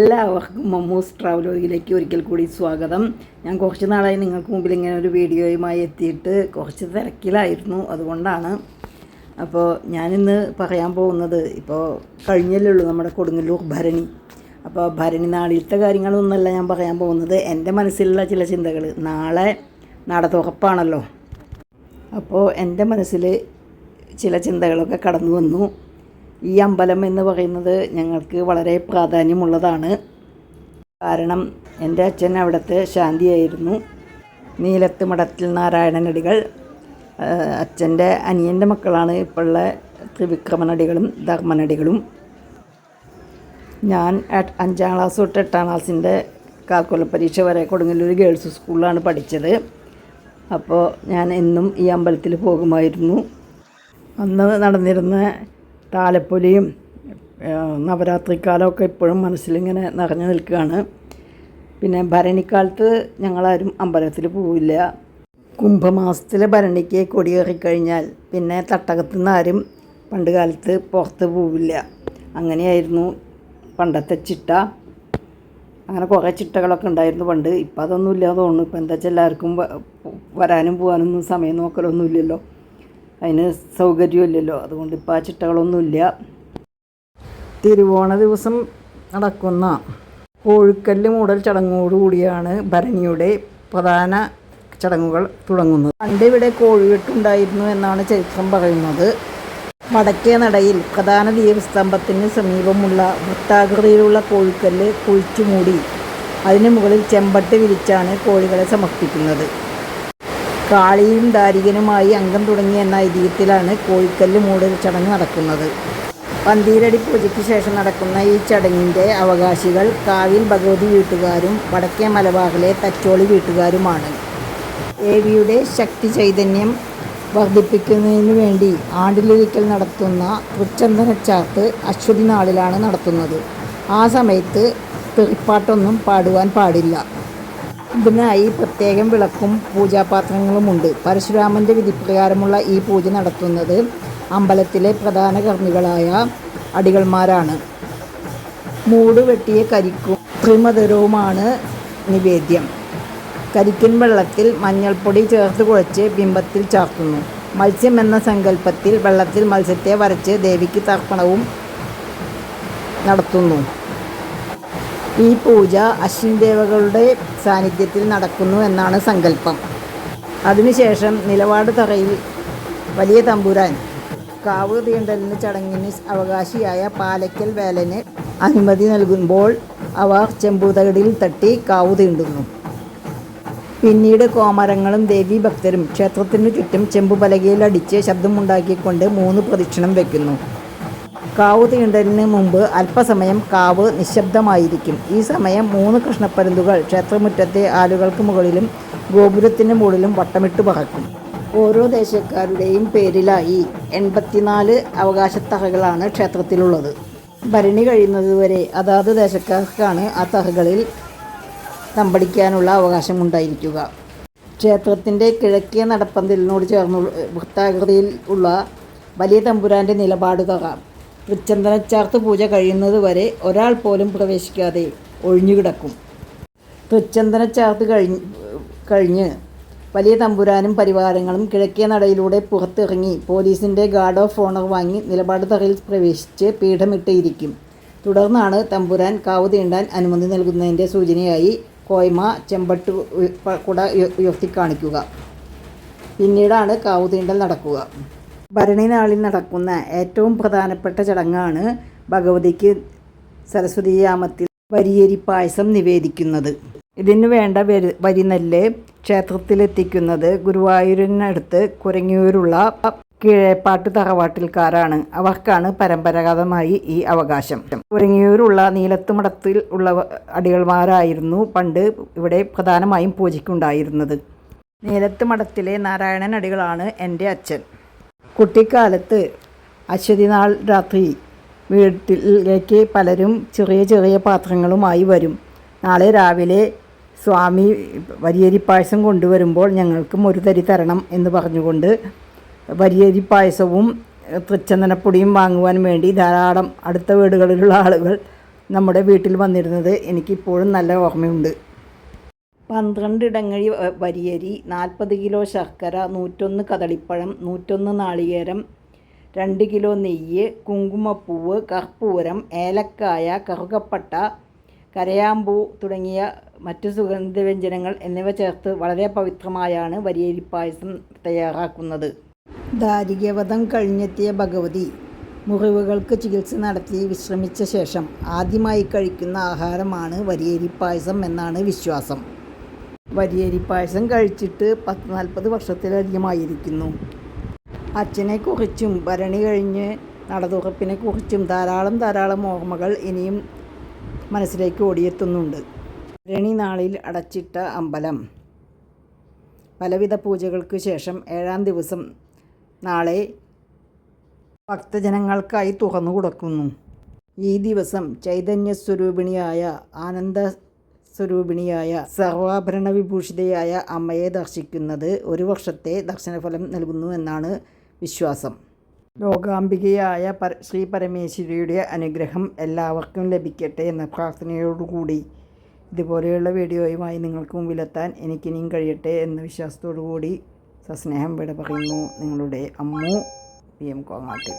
എല്ലാവർക്കും മമ്മൂസ് ട്രാവലോഗിലേക്ക് ഒരിക്കൽ കൂടി സ്വാഗതം. ഞാൻ കുറച്ച് നാളായി നിങ്ങൾക്ക് മുമ്പിൽ ഇങ്ങനെ ഒരു വീഡിയോയുമായി എത്തിയിട്ട് കുറച്ച് തിരക്കിലായിരുന്നു, അതുകൊണ്ടാണ്. അപ്പോൾ ഞാനിന്ന് പറയാൻ പോകുന്നത്, ഇപ്പോൾ കഴിഞ്ഞല്ലേ ഉള്ളൂ നമ്മുടെ കൊടുങ്ങല്ലൂർ ഭരണി. അപ്പോൾ ഭരണി നാളിലത്തെ കാര്യങ്ങളൊന്നുമല്ല ഞാൻ പറയാൻ പോകുന്നത്, എൻ്റെ മനസ്സിലുള്ള ചില ചിന്തകൾ. നാളെ നട തുറപ്പാണല്ലോ, അപ്പോൾ എൻ്റെ മനസ്സിൽ ചില ചിന്തകളൊക്കെ കടന്നു വന്നു. ഈ അമ്പലം എന്ന് പറയുന്നത് ഞങ്ങൾക്ക് വളരെ പ്രാധാന്യമുള്ളതാണ്. കാരണം എൻ്റെ അച്ഛൻ അവിടുത്തെ ശാന്തിയായിരുന്നു. നീലത്ത് മഠത്തിൽ നാരായണനടികൾ. അച്ഛൻ്റെ അനിയൻ്റെ മക്കളാണ് ഇപ്പോഴുള്ള ത്രിവിക്രമനടികളും ധർമ്മനടികളും. ഞാൻ 5ാം ക്ലാസ് തൊട്ട് 8ാം ക്ലാസ്സിൻ്റെ കാൽക്കൊല്ല പരീക്ഷ വരെ കൊടുങ്ങല്ലൂർ ഗേൾസ് സ്കൂളിലാണ് പഠിച്ചത്. അപ്പോൾ ഞാൻ എന്നും ഈ അമ്പലത്തിൽ പോകുമായിരുന്നു. അന്ന് നടന്നിരുന്ന താലപ്പൊലിയും നവരാത്രിക്കാലമൊക്കെ ഇപ്പോഴും മനസ്സിലിങ്ങനെ നിറഞ്ഞു നിൽക്കുകയാണ്. പിന്നെ ഭരണിക്കാലത്ത് ഞങ്ങളാരും അമ്പലത്തിൽ പോവില്ല. കുംഭമാസത്തിലെ ഭരണിക്ക് കൊടിയേറിക്കഴിഞ്ഞാൽ പിന്നെ തട്ടകത്തു നിന്ന് ആരും പണ്ട് കാലത്ത് പുറത്ത് പോവില്ല. അങ്ങനെയായിരുന്നു പണ്ടത്തെ ചിട്ട. അങ്ങനെ കുറേ ചിട്ടകളൊക്കെ ഉണ്ടായിരുന്നു പണ്ട്. ഇപ്പം അതൊന്നും ഇല്ലാതെ തോന്നുന്നു. ഇപ്പം എന്താ വെച്ചാൽ എല്ലാവർക്കും വരാനും പോകാനൊന്നും സമയം നോക്കലൊന്നും ഇല്ലല്ലോ, അതിന് സൗകര്യമില്ലല്ലോ. അതുകൊണ്ട് ഇപ്പോൾ ആ ചിട്ടകളൊന്നുമില്ല. തിരുവോണ ദിവസം നടക്കുന്ന കോഴിക്കല്ല് മൂടൽ ചടങ്ങോടുകൂടിയാണ് ഭരണിയുടെ പ്രധാന ചടങ്ങുകൾ തുടങ്ങുന്നത്. പണ്ട് ഇവിടെ കോഴിവെട്ടുണ്ടായിരുന്നു എന്നാണ് ചരിത്രം പറയുന്നത്. വടക്കേ നടയിൽ പ്രധാന ദീപസ്തംഭത്തിന് സമീപമുള്ള വൃത്താകൃതിയിലുള്ള കോഴിക്കല്ല് കുഴിച്ചു മൂടി അതിന് മുകളിൽ ചെമ്പട്ട് വിരിച്ചാണ് കോഴികളെ സമർപ്പിക്കുന്നത്. കാളിയും ദാരികനുമായി അംഗം തുടങ്ങി എന്ന ഐതിഹ്യത്തിലാണ് കോഴിക്കല്ല് മൂടൽ ചടങ്ങ് നടക്കുന്നത്. പന്തീരടി പൂജയ്ക്ക് ശേഷം നടക്കുന്ന ഈ ചടങ്ങിൻ്റെ അവകാശികൾ കാവിൽ ഭഗവതി വീട്ടുകാരും വടക്കേ മലബാറിലെ തച്ചോളി വീട്ടുകാരുമാണ്. ദേവിയുടെ ശക്തി ചൈതന്യം വർദ്ധിപ്പിക്കുന്നതിന് വേണ്ടി ആണ്ടിലൊരിക്കൽ നടത്തുന്ന തൃച്ചന്ദനച്ചാർത്ത് അശ്വതി നാളിലാണ് നടത്തുന്നത്. ആ സമയത്ത് തെറിപ്പാട്ടൊന്നും പാടുവാൻ പാടില്ല. ഇതിനായി പ്രത്യേകം വിളക്കും പൂജാപാത്രങ്ങളുമുണ്ട്. പരശുരാമൻ്റെ വിധിപ്രകാരമുള്ള ഈ പൂജ നടത്തുന്നത് അമ്പലത്തിലെ പ്രധാന കർമ്മികളായ അടികൾമാരാണ്. മൂട് വെട്ടിയ കരിക്കും ത്രിമധുരവുമാണ് നിവേദ്യം. കരിക്കിൻ വെള്ളത്തിൽ മഞ്ഞൾപ്പൊടി ചേർത്ത് കുഴച്ച് ബിംബത്തിൽ ചാർത്തുന്നു. മത്സ്യം എന്ന സങ്കല്പത്തിൽ വെള്ളത്തിൽ മത്സ്യത്തെ വരച്ച് ദേവിക്ക് തർപ്പണവും നടത്തുന്നു. ഈ പൂജ അശ്വിനി ദേവകളുടെ സാന്നിധ്യത്തിൽ നടക്കുന്നു എന്നാണ് സങ്കല്പം. അതിനുശേഷം നിലപാട് തറയിൽ വലിയ തമ്പുരാൻ കാവ് തീണ്ടലിന് ചടങ്ങിന് അവകാശിയായ പാലയ്ക്കൽ വേലന് അനുമതി നൽകുമ്പോൾ അവർ ചെമ്പുതകടിയിൽ തട്ടി കാവ് തീണ്ടുന്നു. പിന്നീട് കോമരങ്ങളും ദേവീഭക്തരും ക്ഷേത്രത്തിനു ചുറ്റും ചെമ്പുപലകയിൽ അടിച്ച് ശബ്ദമുണ്ടാക്കിക്കൊണ്ട് 3 പ്രദക്ഷിണം വയ്ക്കുന്നു. കാവ് തീണ്ടലിന് മുമ്പ് അല്പസമയം കാവ് നിശബ്ദമായിരിക്കും. ഈ സമയം 3 കൃഷ്ണപ്പരുന്തുകൾ ക്ഷേത്രമുറ്റത്തെ ആലുകൾക്ക് മുകളിലും ഗോപുരത്തിന് മുകളിലും വട്ടമിട്ട് പറക്കും. ഓരോ ദേശക്കാരുടെയും പേരിലായി 84 അവകാശത്തറകളാണ് ക്ഷേത്രത്തിലുള്ളത്. ഭരണി കഴിയുന്നതുവരെ അതാത് ദേശക്കാർക്കാണ് ആ തറകളിൽ തമ്പടിക്കാനുള്ള അവകാശമുണ്ടായിരിക്കുക. ക്ഷേത്രത്തിൻ്റെ കിഴക്കേ നടപ്പന്തലിനോട് ചേർന്ന് വൃത്താകൃതിയിൽ ഉള്ള വലിയ തമ്പുരാൻ്റെ നിലപാട് തറ തൃച്ചന്ദനച്ചാർത്ത് പൂജ കഴിയുന്നത് വരെ ഒരാൾ പോലും പ്രവേശിക്കാതെ ഒഴിഞ്ഞുകിടക്കും. തൃച്ചന്ദനച്ചാർത്ത് കഴിഞ്ഞ് വലിയ തമ്പുരാനും പരിവാരങ്ങളും കിഴക്കേ നടയിലൂടെ പുറത്തിറങ്ങി പോലീസിൻ്റെ ഗാർഡ് ഓഫ് ഓണർ വാങ്ങി നിലപാട് തറയിൽ പ്രവേശിച്ച് പീഠമിട്ട് ഇരിക്കും. തുടർന്നാണ് തമ്പുരാൻ കാവ് തീണ്ടാൻ അനുമതി നൽകുന്നതിൻ്റെ സൂചനയായി കോയ്മ ചെമ്പട്ട് കുട ഉയർത്തി കാണിക്കുക. പിന്നീടാണ് കാവ് തീണ്ടൽ നടക്കുക. ഭരണി നാളിൽ നടക്കുന്ന ഏറ്റവും പ്രധാനപ്പെട്ട ചടങ്ങാണ് ഭഗവതിക്ക് സരസ്വതീയാമത്തിൽ വരിയരി പായസം നിവേദിക്കുന്നത്. ഇതിനു വേണ്ട വരിനെല്ല് ക്ഷേത്രത്തിലെത്തിക്കുന്നത് ഗുരുവായൂരിനടുത്ത് കുരങ്ങിയൂരുള്ള കീഴേപ്പാട്ട് തറവാട്ടിൽക്കാരാണ്. അവർക്കാണ് പരമ്പരാഗതമായി ഈ അവകാശം. കുരങ്ങിയൂരുള്ള നീലത്തുമഠത്തിൽ ഉള്ള അടികൾമാരായിരുന്നു പണ്ട് ഇവിടെ പ്രധാനമായും പൂജയ്ക്കുണ്ടായിരുന്നത്. നീലത്ത് മഠത്തിലെ നാരായണൻ അടികളാണ് എൻ്റെ അച്ഛൻ. കുട്ടിക്കാലത്ത് അശ്വതി നാൾ രാത്രി വീട്ടിലേക്ക് പലരും ചെറിയ ചെറിയ പാത്രങ്ങളുമായി വരും. നാളെ രാവിലെ സ്വാമി വരിയരി പായസം കൊണ്ടുവരുമ്പോൾ ഞങ്ങൾക്കും ഒരു തരി തരണം എന്ന് പറഞ്ഞുകൊണ്ട് വരിയരി പായസവും തൃച്ചന്ദനപ്പൊടിയും വാങ്ങുവാൻ വേണ്ടി ധാരാളം അടുത്ത വീടുകളിലുള്ള ആളുകൾ നമ്മുടെ വീട്ടിൽ വന്നിരുന്നത് എനിക്കിപ്പോഴും നല്ല ഓർമ്മയുണ്ട്. 12 ഇടങ്ങഴി വരിയരി, 40 കിലോ ശർക്കര, 101 കദളിപ്പഴം, 101 നാളികേരം, 2 കിലോ നെയ്യ്, കുങ്കുമപ്പൂവ്, കർപ്പൂരം, ഏലക്കായ, കറുകപ്പട്ട, കരയാമ്പൂ തുടങ്ങിയ മറ്റു സുഗന്ധവ്യഞ്ജനങ്ങൾ എന്നിവ ചേർത്ത് വളരെ പവിത്രമായാണ് വരിയരി പായസം തയ്യാറാക്കുന്നത്. ദാരികവധം കഴിഞ്ഞെത്തിയ ഭഗവതി മുറിവുകൾക്ക് ചികിത്സ നടത്തി വിശ്രമിച്ച ശേഷം ആദ്യമായി കഴിക്കുന്ന ആഹാരമാണ് വരിയരി പായസം എന്നാണ് വിശ്വാസം. വരിയരി പായസം കഴിച്ചിട്ട് 40 വർഷത്തിലധികമായിരിക്കുന്നു. അച്ഛനെക്കുറിച്ചും ഭരണി കഴിഞ്ഞ് നടതുറപ്പിനെക്കുറിച്ചും ധാരാളം ഓർമ്മകൾ ഇനിയും മനസ്സിലേക്ക് ഓടിയെത്തുന്നുണ്ട്. ഭരണി നാളിൽ അടച്ചിട്ട അമ്പലം പലവിധ പൂജകൾക്ക് ശേഷം 7-ാം ദിവസം നാളെ ഭക്തജനങ്ങൾക്കായി തുറന്നു കൊടുക്കുന്നു. ഈ ദിവസം ചൈതന്യസ്വരൂപിണിയായ ആനന്ദസ്വരൂപിണിയായ സർവാഭരണ വിഭൂഷിതയായ അമ്മയെ ദർശിക്കുന്നത് 1 വർഷത്തെ ദർശനഫലം നൽകുന്നു എന്നാണ് വിശ്വാസം. ലോകാംബികയായ ശ്രീ പരമേശ്വരിയുടെ അനുഗ്രഹം എല്ലാവർക്കും ലഭിക്കട്ടെ എന്ന പ്രാർത്ഥനയോടുകൂടി ഇതുപോലെയുള്ള വീഡിയോയുമായി നിങ്ങൾക്ക് മുമ്പിലെത്താൻ എനിക്കിനിയും കഴിയട്ടെ എന്ന വിശ്വാസത്തോടു കൂടി സസ്നേഹം വിട പറയുന്നു. നിങ്ങളുടെ അമ്മു PM കോങ്ങാട്ടിൽ.